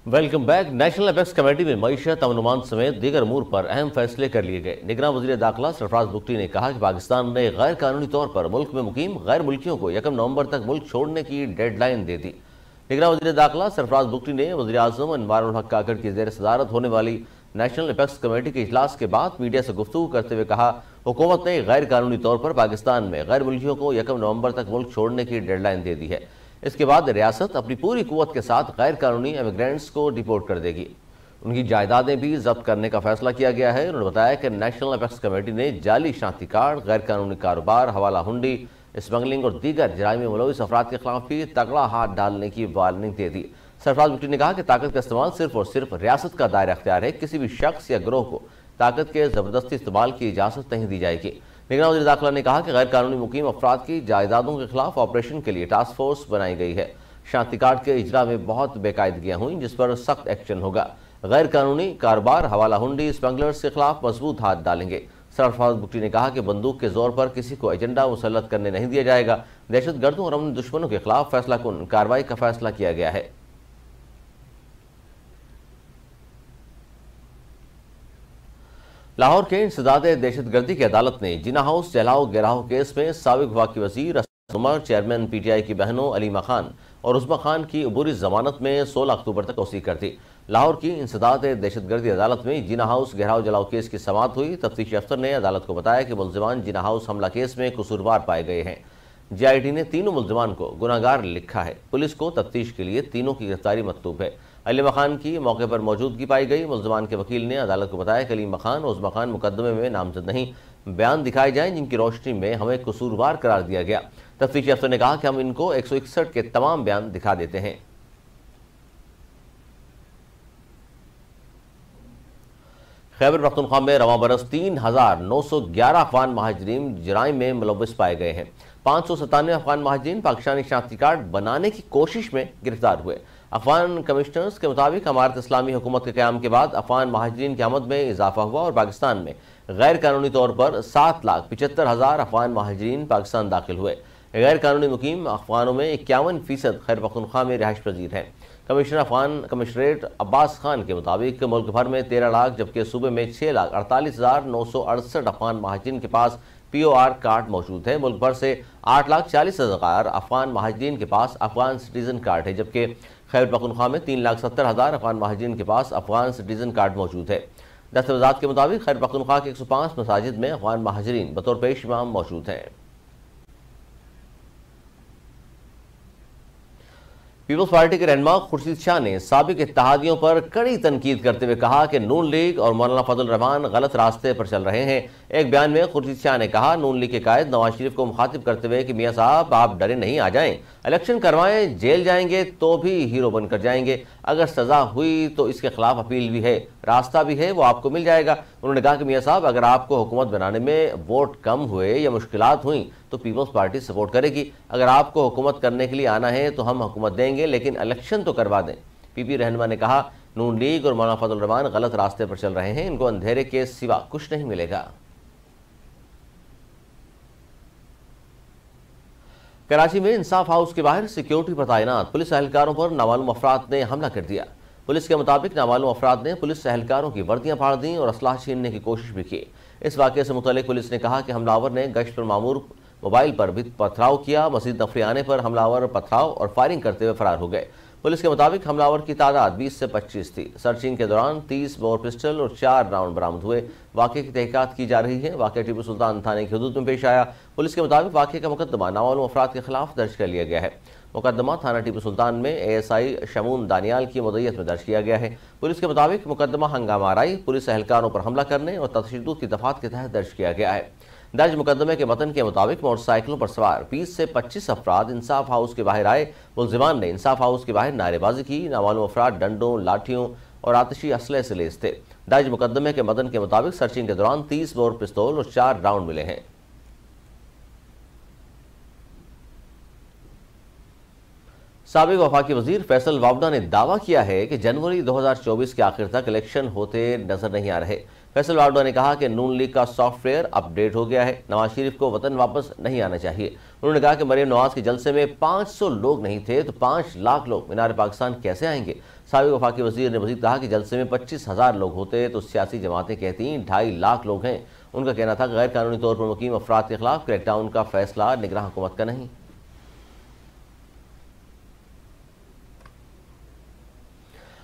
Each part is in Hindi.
Welcome back. National apex committee में मईशत अमनुमान समेत दीगर अमूर पर अहम फैसले कर लिए गए। निगरान वज़ीर दाखिला सरफराज बुगटी ने कहा कि पाकिस्तान ने गैर कानूनी तौर पर मुल्क में मुकीम गैर मुल्कियों को 1 नवंबर तक मुल्क छोड़ने की डेडलाइन दे दी। निगरान वज़ीर दाखिला सरफराज बुगटी ने वज़ीर आज़म अनवारुल हक काकड़ की ज़ेर सदारत होने वाली नेशनल अपेक्स कमेटी के इजलास के बाद मीडिया से गुफ्तगू करते हुए कहा, हुकूमत ने गैर कानूनी तौर पर पाकिस्तान में गैर मुल्कियों को 1 नवंबर तक मुल्क छोड़ने की डेडलाइन दे दी है। इसके बाद रियासत अपनी पूरी कुव्वत के साथ गैर कानूनी इमिग्रेंट्स को डिपोर्ट कर देगी। उनकी जायदादें भी जब्त करने का फैसला किया गया है। उन्होंने बताया कि नेशनल अपेक्स कमेटी ने जाली शनाख्ती कार्ड, गैर कानूनी कारोबार, हवाला हुंडी, स्मगलिंग और दीगर जराइम में मुलविस अफराद के खिलाफ भी तगड़ा हाथ डालने की वार्निंग दे दी। सरफराज बुगटी ने कहा कि ताकत का इस्तेमाल सिर्फ और सिर्फ रियासत का दायरा अख्तियार है। किसी भी शख्स या ग्रोह को ताकत के ज़बरदस्ती इस्तेमाल की इजाज़त नहीं दी जाएगी। निगरान वज़ीर दाखिला ने कहा कि गैर कानूनी मुकीम अफराद की जायदादों के खिलाफ ऑपरेशन के लिए टास्क फोर्स बनाई गई है। शनाख्ती कार्ड के इजरा में बहुत बेकायदगियाँ हुई जिस पर सख्त एक्शन होगा। गैर कानूनी कारोबार, हवाला हुंडी, स्मगलर्स के खिलाफ मजबूत हाथ डालेंगे। सरफराज बुगटी ने कहा कि बंदूक के जोर पर किसी को एजेंडा मुसल्लत करने नहीं दिया जाएगा। दहशत गर्दों और अमन दुश्मनों के खिलाफ फैसला कुन कार्रवाई का फैसला किया गया है। लाहौर के इंसदाद दहशतगर्दी की अदालत ने जिना हाउस जलाओ गिराओ केस में साबिक वफाकी वज़ीर उमर, चेयरमैन PTI की बहनों अलीमा खान और उस्मा खान की अबूरी जमानत में 16 अक्टूबर तक तौसीक कर दी। लाहौर की इंसदाद दहशतगर्दी अदालत में जिना हाउस घेराव जलाओ केस की समाअत हुई। तफ्तीशी अफसर ने अदालत को बताया कि मुल्जिमान जिना हाउस हमला केस में कसूरवार पाए गए हैं। JIT ने तीनों मुल्जिमान को गुनाहगार लिखा है। पुलिस को तफ्तीश के लिए तीनों की गिरफ्तारी मतलूब है। अलीमा खान की मौके पर मौजूदगी पाई गई। मुल्जिमान के वकील ने अदालत को बताया कि अलीमा खान और उस्मा खान मुकदमे में नामजद नहीं, बयान दिखाए जाएं जिनकी रोशनी में हमें कसूरवार करार दिया गया। तफ्तीशी अफसर ने कहा कि हम इनको 161 के तमाम बयान दिखा देते हैं। खैबर पख्तूनख्वा में रवां बरस 3,911 अफगान महाजरीन जराइम में मुलव्वस पाए गए हैं। 597 अफगान महाजरीन पाकिस्तानी शनाख्ती कार्ड बनाने की कोशिश में गिरफ्तार हुए। अफगान कमिश्नर्स के मुताबिक अमारत इस्लामी हुकूमत के क़याम के बाद अफगान महाजरीन की आमद में इजाफा हुआ और पाकिस्तान में गैर कानूनी तौर पर 7,75,000 अफगान महाजरीन पाकिस्तान दाखिल हुए। गैर कानूनी मुकीम अफगानों में 51% खैबर पख्तूनख्वा में रिहाइश पजीर हैं। कमिश्नर अफगान कमिश्नरेट अब्बास खान के मुताबिक मुल्क भर में 13 लाख जबकि सूबे में 6,48,968 अफगान महाजरीन के पास POR कार्ड मौजूद है। मुल्क भर से 8,40,000 अफगान महाजरीन के पास अफगान सिटीजन कार्ड है जबकि खैबर पख्तूनख्वा में 3,70,000 अफगान महाजरीन के पास अफगान सिटीजन कार्ड मौजूद है। दस्तावेज़ात के मुताबिक खैबर पख्तूनख्वा के 105 मसाजिद में अफगान महाजरीन बतौर पेश इमाम मौजूद हैं। पीपल्स पार्टी के रहनुमा खुर्शीद शाह ने साबिक इत्तेहादियों पर कड़ी तनकीद करते हुए कहा कि नून लीग और मौलाना फजल रहमान गलत रास्ते पर चल रहे हैं। एक बयान में खुर्शीद शाह ने कहा, नून लीग के कायद नवाज शरीफ को मुखातिब करते हुए कि मियाँ साहब आप डरे नहीं, आ जाएं, इलेक्शन करवाएं, जेल जाएंगे तो भी हीरो बनकर जाएंगे। अगर सजा हुई तो इसके खिलाफ अपील भी है, रास्ता भी है, वो आपको मिल जाएगा। उन्होंने कहा कि मियाँ साहब अगर आपको हुकूमत बनाने में वोट कम हुए या मुश्किलात हुई तो पीपल्स पार्टी सपोर्ट करेगी। अगर आपको हुकूमत करने के लिए आना है तो हम हुकूमत देंगे, लेकिन इलेक्शन तो करवा दें। PP रहनुमा ने कहा, नून लीग और मौलाना फजल रहमान गलत रास्ते पर चल रहे हैं, इनको अंधेरे के सिवा कुछ नहीं मिलेगा। कराची में इंसाफ हाउस के बाहर सिक्योरिटी पर तैनात पुलिस एहलकारों पर नामालूम अफराद ने हमला कर दिया। पुलिस के मुताबिक नामालूम अफराद ने पुलिस एहलकारों की वर्दियां फाड़ दी और असलाह छीनने की कोशिश भी की। इस वाक़े से मुतल्लिक पुलिस ने कहा कि हमलावर ने गश्त पर मामूर मोबाइल पर भी पथराव किया। मज़ीद नफरी आने पर हमलावर पथराव और फायरिंग करते हुए फरार हो गए। पुलिस के मुताबिक हमलावर की तादाद 20 से 25 थी। सर्चिंग के दौरान 30 बोर पिस्टल और 4 राउंड बरामद हुए। वाक़े की तहकीकात की जा रही है। वाक़या टीपू सुल्तान थाने की हदूद में पेश आया। पुलिस के मुताबिक वाक़े का मुकदमा नामालूम अफराद के खिलाफ दर्ज कर लिया गया है। मुकदमा थाना टीपू सुल्तान में ASI शमून दानियाल की मुद्दत में दर्ज किया गया है। पुलिस के मुताबिक मुकदमा हंगामा आराई, पुलिस एहलकारों पर हमला करने और तशद्दुद की दफात के तहत दर्ज किया गया है। दर्ज मुकदमे के मतन के मुताबिक मोटरसाइकिलों पर सवार 20 से 25 अफराद इंसाफ हाउस के बाहर आए। मुल्जिमान ने इंसाफ हाउस के बाहर नारेबाजी की। नामालूम अफराद डंडों, लाठियों और आतिशी असले से लेस थे। दर्ज मुकदमे के मतन के मुताबिक सर्चिंग के दौरान 30 बोर पिस्तौल और 4 राउंड मिले हैं। साबिक वफाकी वजीर फैसल वावडा ने दावा किया है कि जनवरी 2024 के आखिर तक इलेक्शन होते नजर नहीं आ रहे। फैसल बावड़ा ने कहा कि नून लीग का सॉफ्टवेयर अपडेट हो गया है, नवाज शरीफ को वतन वापस नहीं आना चाहिए। उन्होंने कहा कि मरियम नवाज के जलसे में 500 लोग नहीं थे तो 5 लाख लोग मीनार पाकिस्तान कैसे आएंगे। साबिक वफाकी वजीर ने मजीद कहा कि जलसे में 25,000 लोग होते तो सियासी जमातें कहती 2.5 लाख लोग हैं। उनका कहना था कि गैर कानूनी तौर पर मुकीम अफराद के खिलाफ क्रैकडाउन का फैसला निगरान हुकूमत का नहीं।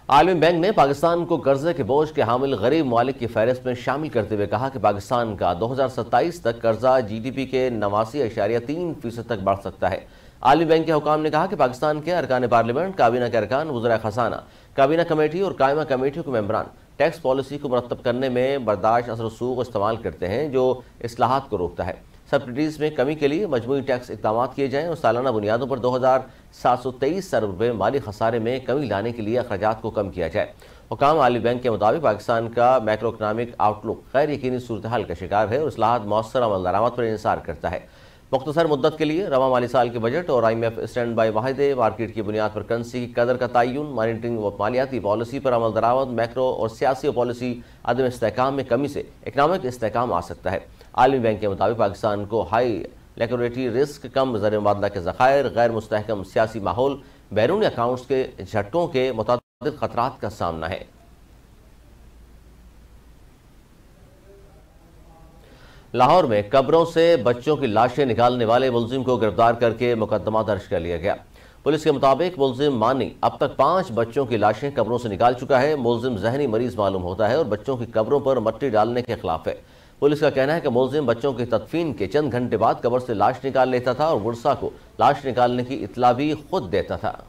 आलमी बैंक ने पाकिस्तान को कर्जे के बोझ के हामिल गरीब ममालिक की फहरिस्त में शामिल करते हुए कहा कि पाकिस्तान का 2027 तक कर्जा GDP के 89.3% तक बढ़ सकता है। आलमी बैंक के हुकाम ने कहा कि पाकिस्तान के अरकान पार्लियामेंट, काबीना के अरकान, वज़ीर खजाना, काबीना कमेटी और कायमा कमेटियों के मेंबरान टैक्स पॉलिसी को मुरतब करने में बर्दाश्त असर सूख इस्तेमाल करते हैं जो इस्लाहात को रोकता है। सब्सिडीज़ में कमी के लिए मजमूई टैक्स इक़दाम किए जाएँ और सालाना बुनियादों पर 2,723 अरब रुपये माली खसारे में कमी लाने के लिए अखराजात को कम किया जाए। हुकाम आलमी बैंक के मुताबिक पाकिस्तान का मैक्रो इकनॉमिक आउटलुक गैर यकीनी सूरत हाल का शिकार है और इस्लाहात मौसर अमल दरामद पर इंसार करता है। मुख्तसर मुद्दत के लिए रवा माली साल के बजट और IMF स्टैंड बाई माहिदे, मार्केट की बुनियाद पर करेंसी की कदर का तयन, मॉनिटरिंग व मालियाती पॉलिसी पर अमल दरामद, मैक्रो और सियासी पॉलिसी अदम इस्तेहकाम में कमी से इकनॉमिक इस्तेहकाम आ सकता है। आलमी बैंक के मुताबिक पाकिस्तान को हाई लिक्विडिटी रिस्क, कम ज़र मुबादला के ज़खायर, गैर मुस्तहकम सियासी माहौल, बैरूनी अकाउंट्स के झटकों के मुतअद्दिद खतरात का सामना है। लाहौर में कब्रों से बच्चों की लाशें निकालने वाले मुलजिम को गिरफ्तार करके मुकदमा दर्ज कर लिया गया। पुलिस के मुताबिक मुलजिम मानी अब तक 5 बच्चों की लाशें कब्रों से निकाल चुका है। मुलजिम जहनी मरीज मालूम होता है और बच्चों की कब्रों पर मट्टी डालने के खिलाफ है। पुलिस का कहना है कि मुलजिम बच्चों की तदफीन के चंद घंटे बाद कब्र से लाश निकाल लेता था और वर्सा को लाश निकालने की इतला भी खुद देता था।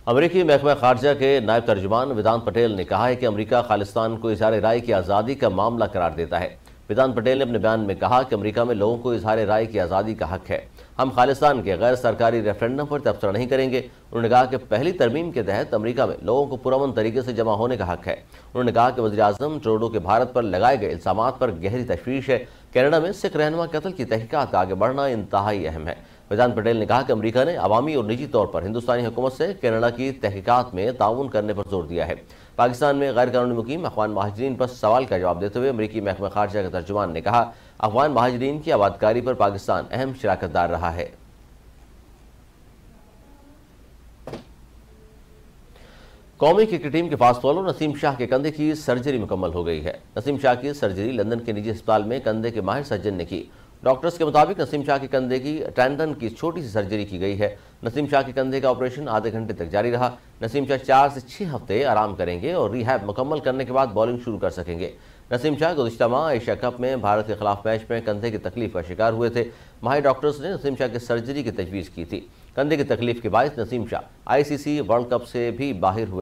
अमरीकी महकमा खारजा के नायब तर्जुमान वेदांत पटेल ने कहा है कि अमरीका खालिस्तान को इजहार राय की आज़ादी का मामला करार देता है। वेदांत पटेल ने अपने बयान में कहा कि अमरीका में लोगों को इजहार राय की आज़ादी का हक है। हम खालिस्तान के गैर सरकारी रेफरेंडम पर तबसरा नहीं करेंगे। उन्होंने कहा कि पहली तरमीम के तहत अमरीका में लोगों को पुरअमन तरीके से जमा होने का हक है। उन्होंने कहा कि वज़ीर-ए-आज़म ट्रूडो के भारत पर लगाए गए इल्ज़ामात पर गहरी तशवीश है। कनाडा में सिख रहनुमा कत्ल की तहकीकात का आगे बढ़ना इंतहाई अहम है। वेदांत पटेल ने कहा कि अमरीका ने अवामी और निजी तौर पर हिंदुस्तानी हुकूमत से कनाडा की तहकीकात में ताउन करने पर जोर दिया है। पाकिस्तान में गैर कानूनी मुकीम अफगान महाजरीन पर सवाल का जवाब देते हुए अमरीकी महकमा खारजा के तर्जुमान ने कहा, अफगान महाजरीन की आबादकारी पर पाकिस्तान अहम शराकतदार रहा है। कौमी क्रिकेट टीम के फास्ट बॉलर नसीम शाह के कंधे की सर्जरी मुकम्मल हो गई है। नसीम शाह की सर्जरी लंदन के निजी अस्पताल में कंधे के माहिर सर्जन ने की। डॉक्टर्स के मुताबिक नसीम शाह के कंधे की टेंडन की छोटी सी सर्जरी की गई है। नसीम शाह के कंधे का ऑपरेशन आधे घंटे तक जारी रहा। नसीम शाह 4 से 6 हफ्ते आराम करेंगे और रिहैब मुकम्मल करने के बाद बॉलिंग शुरू कर सकेंगे। नसीम शाह गुज़िश्ता माह एशिया कप में भारत के खिलाफ मैच में कंधे की तकलीफ का शिकार हुए थे। माहिर डॉक्टर्स ने नसीम शाह की सर्जरी की तजवीज़ की थी। कंधे की तकलीफ के बायस Naseem Shah ICC world cup से भी बाहर हुए।